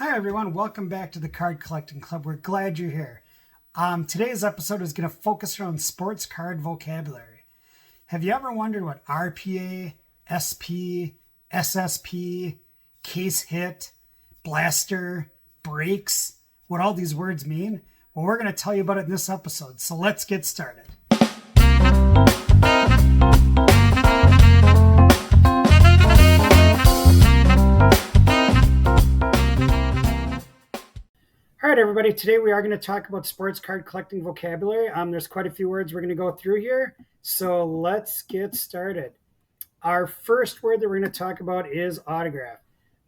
Hi everyone, welcome back to the Card Collecting Club. We're glad you're here. Today's episode is going to focus around sports card vocabulary. Have you ever wondered what RPA, SP, SSP, case hit, blaster, breaks, what all these words mean? Well, we're going to tell you about it in this episode, so let's get started. All right, everybody, today we are going to talk about sports card collecting vocabulary. There's quite a few words we're going to go through here, so let's get started. Our first word that we're going to talk about is autograph.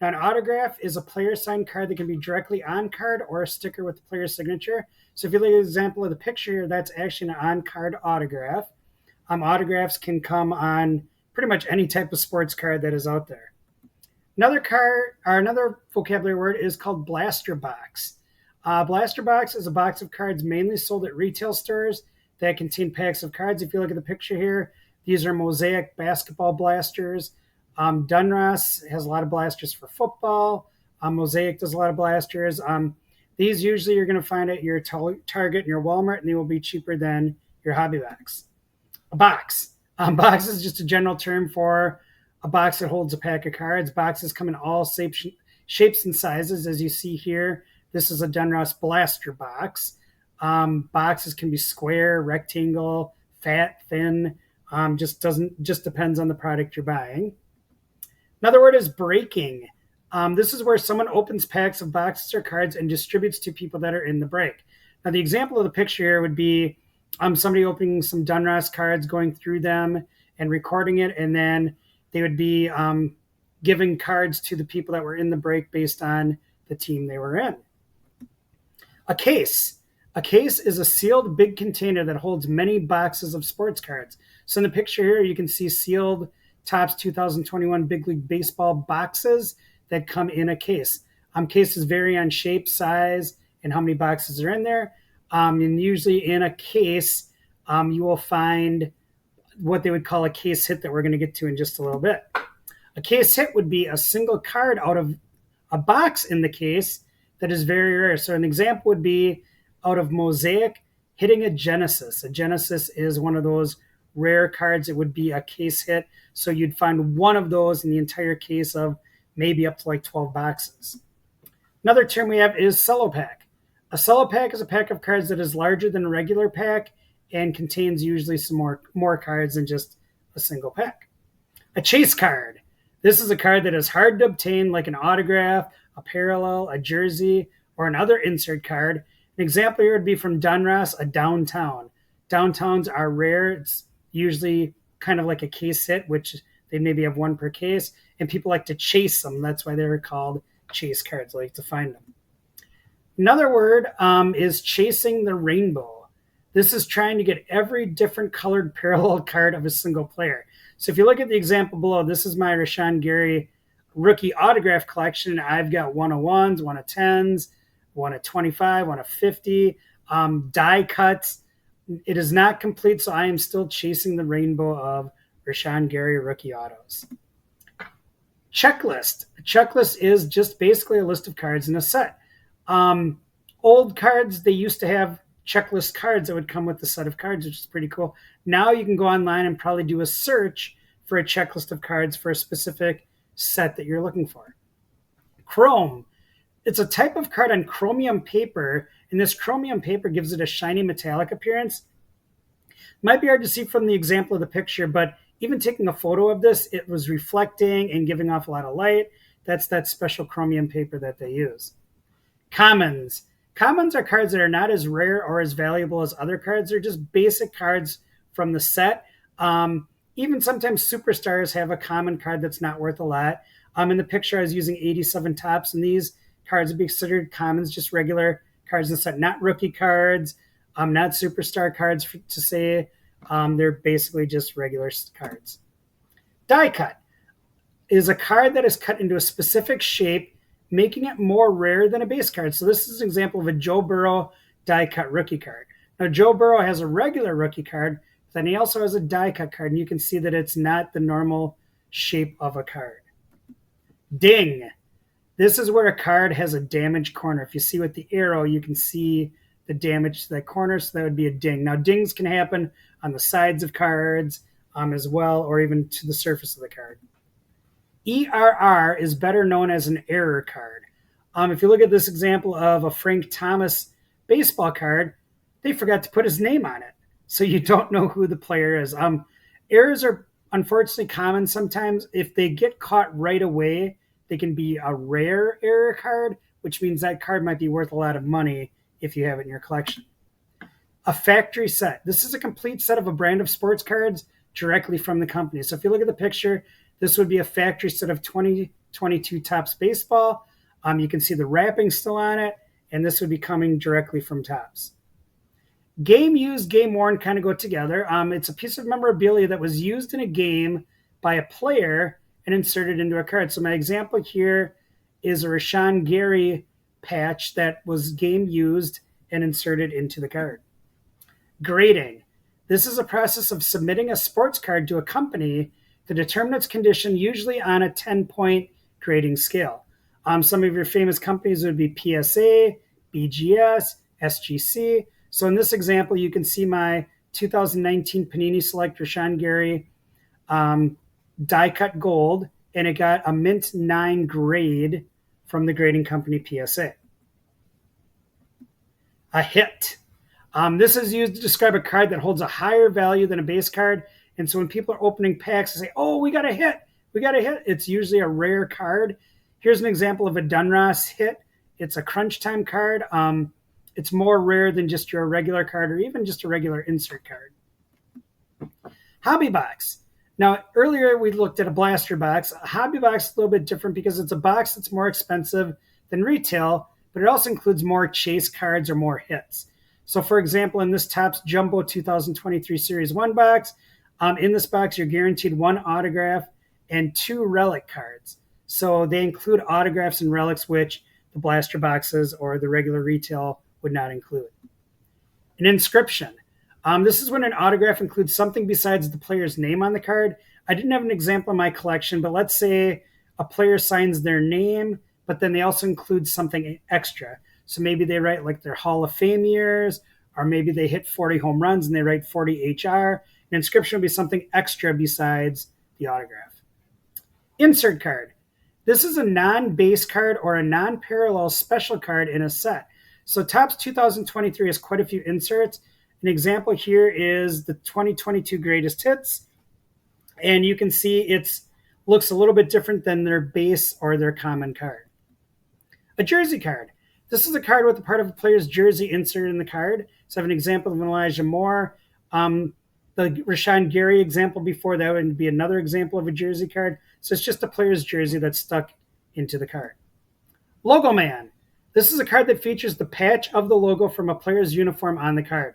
Now, an autograph is a player signed card that can be directly on card or a sticker with the player's signature. So if you look at an example of the picture here, that's actually an on-card autograph. Autographs can come on pretty much any type of sports card that is out there. Another vocabulary word is called blaster box. Blaster box is a box of cards mainly sold at retail stores that contain packs of cards. If you look at the picture here, these are Mosaic basketball blasters. Donruss has a lot of blasters for football. Mosaic does a lot of blasters. These usually you're going to find at your Target and your Walmart, and they will be cheaper than your hobby box. A box. Box is just a general term for a box that holds a pack of cards. Boxes come in all shapes and sizes, as you see here. This is a Donruss blaster box. Boxes can be square, rectangle, fat, thin. Just depends on the product you're buying. Another word is breaking. This is where someone opens packs of boxes or cards and distributes to people that are in the break. Now, the example of the picture here would be somebody opening some Donruss cards, going through them and recording it, and then they would be giving cards to the people that were in the break based on the team they were in. A case. A case is a sealed big container that holds many boxes of sports cards. So in the picture here, you can see sealed Topps 2021 Big League Baseball boxes that come in a case. Cases vary on shape, size, and how many boxes are in there. And usually in a case, you will find what they would call a case hit that we're going to get to in just a little bit. A case hit would be a single card out of a box in the case that is very rare. So an example would be out of Mosaic hitting a Genesis. A Genesis is one of those rare cards. It would be a case hit. So you'd find one of those in the entire case of maybe up to like 12 boxes. Another term we have is cello pack. A cello pack is a pack of cards that is larger than a regular pack and contains usually some more cards than just a single pack. A chase card. This is a card that is hard to obtain, like an autograph, a parallel, a jersey, or another insert card. An example here would be from Donruss, a downtown. Downtowns are rare. It's usually kind of like a case hit, which they maybe have one per case, and people like to chase them. That's why they're called chase cards. They like to find them. Another word is chasing the rainbow. This is trying to get every different colored parallel card of a single player. So if you look at the example below, this is my Rashawn Gary rookie autograph collection. I've got 101s, 110s, 1 of 25, 1 of 50, die cuts. It is not complete, so I am still chasing the rainbow of Rashawn Gary rookie autos. Checklist. A checklist is just basically a list of cards in a set. Old cards, they used to have checklist cards that would come with the set of cards, which is pretty cool. Now you can go online and probably do a search for a checklist of cards for a specific set that you're looking for. Chrome. It's a type of card on chromium paper, and this chromium paper gives it a shiny metallic appearance. Might be hard to see from the example of the picture, but even taking a photo of this, it was reflecting and giving off a lot of light. That's that special chromium paper that they use. Commons. Commons are cards that are not as rare or as valuable as other cards. They're just basic cards from the set. Even sometimes superstars have a common card that's not worth a lot. In the picture, I was using 87 Topps, and these cards would be considered commons, just regular cards in the set, not rookie cards, not superstar cards to say. They're basically just regular cards. Die cut is a card that is cut into a specific shape, making it more rare than a base card. So this is an example of a Joe Burrow die cut rookie card. Now, Joe Burrow has a regular rookie card, then he also has a die cut card, and you can see that it's not the normal shape of a card. Ding. This is where a card has a damaged corner. If you see with the arrow, you can see the damage to that corner, so that would be a ding. Now, dings can happen on the sides of cards as well, or even to the surface of the card. ERR is better known as an error card. If you look at this example of a Frank Thomas baseball card, they forgot to put his name on it, so you don't know who the player is. Errors are unfortunately common sometimes. If they get caught right away, they can be a rare error card, which means that card might be worth a lot of money if you have it in your collection. A factory set. This is a complete set of a brand of sports cards directly from the company. So if you look at the picture, this would be a factory set of 2022 Topps Baseball. You can see the wrapping still on it, and this would be coming directly from Topps. Game used, game worn kind of go together. It's a piece of memorabilia that was used in a game by a player and inserted into a card. So my example here is a Rashawn Gary patch that was game used and inserted into the card. Grading. This is a process of submitting a sports card to a company to determine its condition, usually on a 10-point grading scale. Some of your famous companies would be PSA, BGS, SGC. So in this example, you can see my 2019 Panini Select Rashawn Gary die cut gold, and it got a mint 9 grade from the grading company PSA. A hit. This is used to describe a card that holds a higher value than a base card. And so when people are opening packs, they say, oh, we got a hit. We got a hit. It's usually a rare card. Here's an example of a Dunross hit. It's a crunch time card. It's more rare than just your regular card or even just a regular insert card. Hobby box. Now, earlier we looked at a blaster box. A hobby box is a little bit different because it's a box that's more expensive than retail, but it also includes more chase cards or more hits. So, for example, in this Topps Jumbo 2023 Series 1 box, in this box, you're guaranteed 1 autograph and 2 relic cards. So they include autographs and relics, which the blaster boxes or the regular retail would not include. An inscription. This is when an autograph includes something besides the player's name on the card. I didn't have an example in my collection, but let's say a player signs their name, but then they also include something extra. So maybe they write like their Hall of Fame years, or maybe they hit 40 home runs and they write 40 HR. An inscription would be something extra besides the autograph. Insert card. This is a non-base card or a non-parallel special card in a set. So Topps 2023 has quite a few inserts. An example here is the 2022 Greatest Hits. And you can see it looks a little bit different than their base or their common card. A jersey card. This is a card with a part of a player's jersey inserted in the card. So I have an example of Elijah Moore. The Rashawn Gary example before that would be another example of a jersey card. So it's just a player's jersey that's stuck into the card. Logo Man. This is a card that features the patch of the logo from a player's uniform on the card.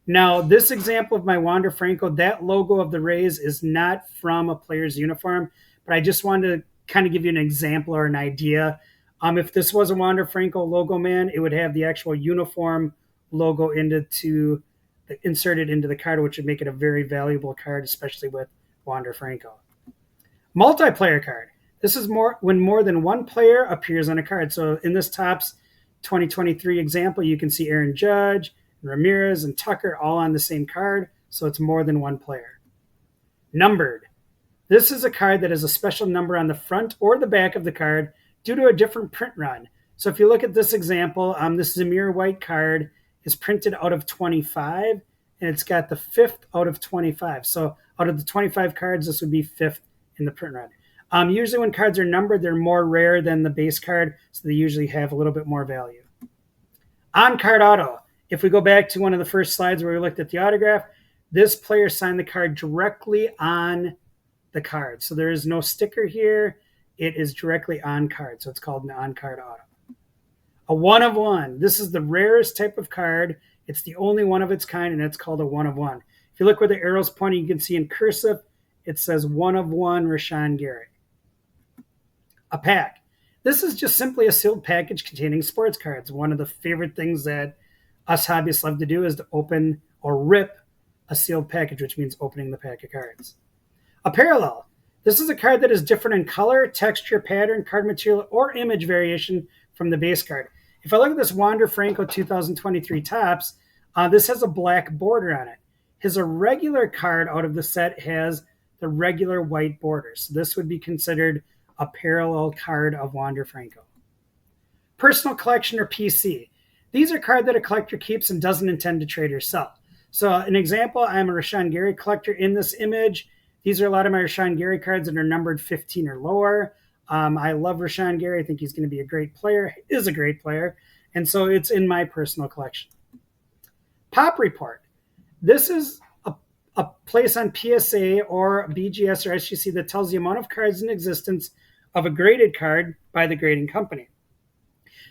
Now, this example of my Wander Franco, that logo of the Rays is not from a player's uniform, but I just wanted to kind of give you an example or an idea. If this was a Wander Franco Logo Man, it would have the actual uniform logo inserted into the card, which would make it a very valuable card, especially with Wander Franco. Multiplayer card. This is when more than one player appears on a card. So in this Topps 2023 example, you can see Aaron Judge, Ramirez, and Tucker all on the same card. So it's more than one player. Numbered. This is a card that has a special number on the front or the back of the card due to a different print run. So if you look at this example, this Zamir White card is printed out of 25, and it's got the 5th out of 25. So out of the 25 cards, this would be 5th in the print run. Usually when cards are numbered, they're more rare than the base card, so they usually have a little bit more value. On-card auto. If we go back to one of the first slides where we looked at the autograph, this player signed the card directly on the card. So there is no sticker here. It is directly on card, so it's called an on-card auto. A one-of-one. This is the rarest type of card. It's the only one of its kind, and it's called a one-of-one. If you look where the arrow's pointing, you can see in cursive, it says one-of-one Rashawn Gary. A pack. This is just simply a sealed package containing sports cards. One of the favorite things that us hobbyists love to do is to open or rip a sealed package, which means opening the pack of cards. A parallel. This is a card that is different in color, texture, pattern, card material, or image variation from the base card. If I look at this Wander Franco 2023 Topps, this has a black border on it. His irregular card out of the set has the regular white border. So this would be considered a parallel card of Wander Franco. Personal collection or PC. These are cards that a collector keeps and doesn't intend to trade or sell. So an example, I'm a Rashan Gary collector in this image. These are a lot of my Rashan Gary cards that are numbered 15 or lower. I love Rashan Gary. I think he's going to be a great player. He is a great player. And so it's in my personal collection. Pop Report. This is a place on PSA or BGS or SGC that tells the amount of cards in existence of a graded card by the grading company.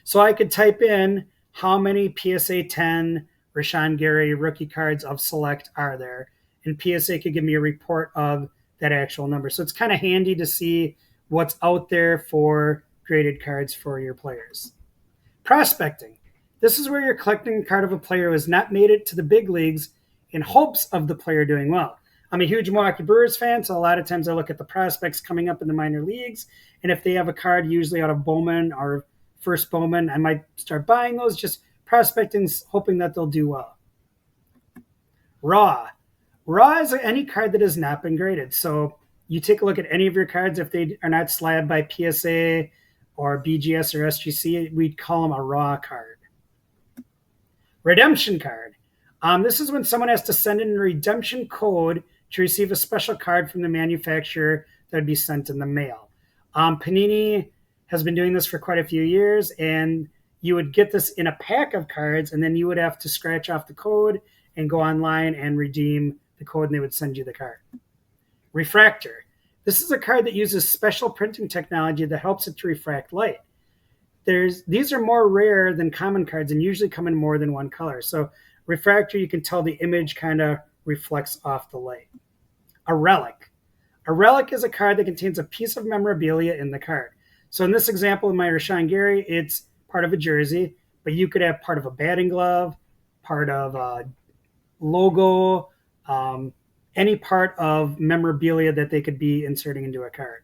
So I could type in how many PSA 10 Rashan Gary rookie cards of select are there, and PSA could give me a report of that actual number. So it's kind of handy to see what's out there for graded cards for your players. Prospecting. This is where you're collecting a card of a player who has not made it to the big leagues in hopes of the player doing well. I'm a huge Milwaukee Brewers fan, so a lot of times I look at the prospects coming up in the minor leagues, and if they have a card usually out of Bowman or first Bowman, I might start buying those, just prospecting, hoping that they'll do well. Raw. Raw is any card that has not been graded. So you take a look at any of your cards, if they are not slabbed by PSA or BGS or SGC, we'd call them a raw card. Redemption card. This is when someone has to send in a redemption code to receive a special card from the manufacturer that would be sent in the mail. Panini has been doing this for quite a few years, and you would get this in a pack of cards, and then you would have to scratch off the code and go online and redeem the code, and they would send you the card. Refractor. This is a card that uses special printing technology that helps it to refract light. These are more rare than common cards and usually come in more than one color. So refractor, you can tell the image kind of reflects off the light. A relic. A relic is a card that contains a piece of memorabilia in the card. So in this example of my Rashan Gary, it's part of a jersey, but you could have part of a batting glove, part of a logo, any part of memorabilia that they could be inserting into a card.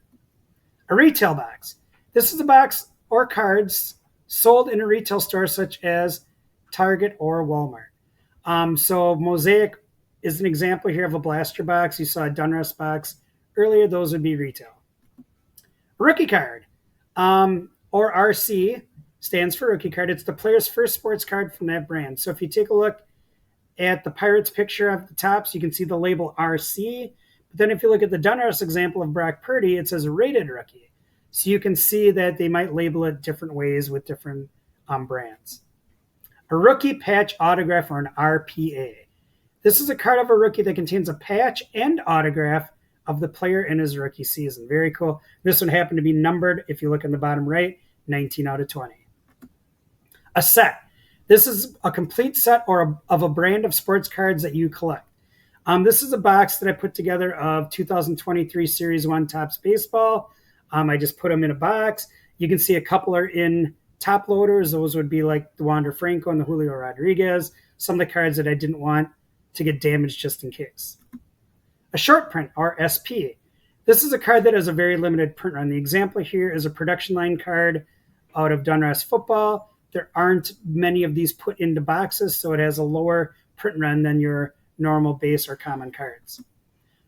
A retail box. This is a box or cards sold in a retail store such as Target or Walmart. So Mosaic is an example here of a blaster box. You saw a Donruss box earlier. Those would be retail. Rookie card, or RC, stands for rookie card. It's the player's first sports card from that brand. So if you take a look at the Pirates picture at the top, so you can see the label RC. But then if you look at the Donruss example of Brock Purdy, it says rated rookie. So you can see that they might label it different ways with different brands. A rookie patch autograph, or an RPA. This is a card of a rookie that contains a patch and autograph of the player in his rookie season. Very cool. This one happened to be numbered, if you look in the bottom right, 19 out of 20. A set. This is a complete set of a brand of sports cards that you collect. This is a box that I put together of 2023 Series 1 Topps Baseball. I just put them in a box. You can see a couple are in top loaders. Those would be like the Wander Franco and the Julio Rodriguez. Some of the cards that I didn't want to get damaged just in case. A short print, or SP. This is a card that has a very limited print run. The example here is a production line card out of Donruss Football. There aren't many of these put into boxes, so it has a lower print run than your normal base or common cards.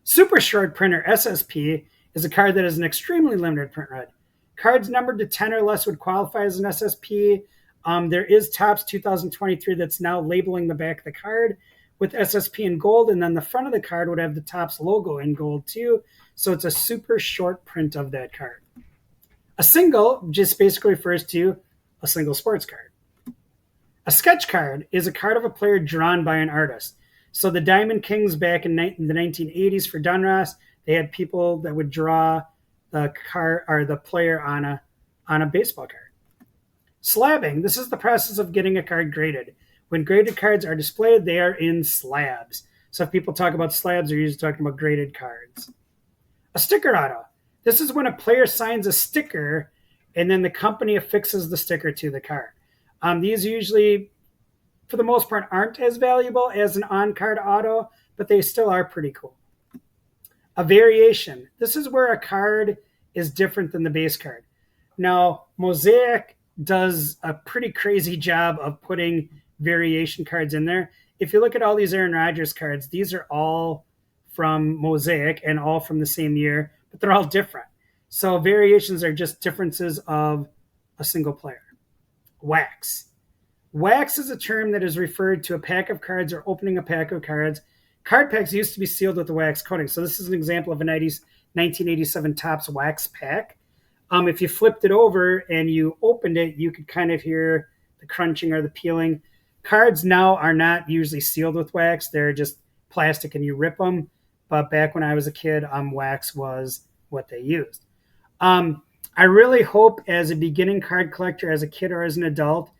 Super short printer, SSP, is a card that has an extremely limited print run. Cards numbered to 10 or less would qualify as an SSP. There is Topps 2023 that's now labeling the back of the card with SSP in gold, and then the front of the card would have the Topps logo in gold too. So it's a super short print of that card. A single just basically refers to a single sports card. A sketch card is a card of a player drawn by an artist. So the Diamond Kings back in the 1980s for Donruss, they had people that would draw the card or the player on a baseball card. Slabbing. This is the process of getting a card graded. When graded cards are displayed, they are in slabs. So if people talk about slabs, they're usually talking about graded cards. A sticker auto. This is when a player signs a sticker and then the company affixes the sticker to the card. These usually, for the most part, aren't as valuable as an on-card auto, but they still are pretty cool. A variation. This is where a card is different than the base card. Now, Mosaic does a pretty crazy job of putting variation cards in there. If you look at all these Aaron Rodgers cards, these are all from Mosaic and all from the same year, but they're all different. So variations are just differences of a single player. Wax. Wax is a term that is referred to a pack of cards or opening a pack of cards. Card packs used to be sealed with a wax coating. So this is an example of a 1987 Topps wax pack. If you flipped it over and you opened it, you could kind of hear the crunching or the peeling. Cards now are not usually sealed with wax. They're just plastic and you rip them. But back when I was a kid, wax was what they used. I really hope as a beginning card collector, as a kid or as an adult,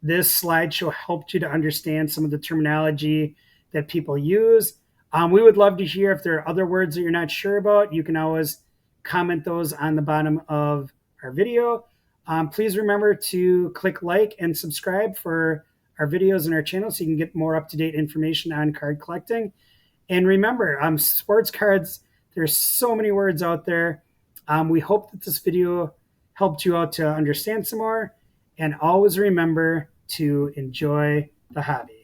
this slideshow helped you to understand some of the terminology that people use. We would love to hear if there are other words that you're not sure about. You can always comment those on the bottom of our video. Please remember to click like and subscribe for our videos and our channel so you can get more up-to-date information on card collecting. And remember, sports cards, there's so many words out there. We hope that this video helped you out to understand some more. And always remember to enjoy the hobby.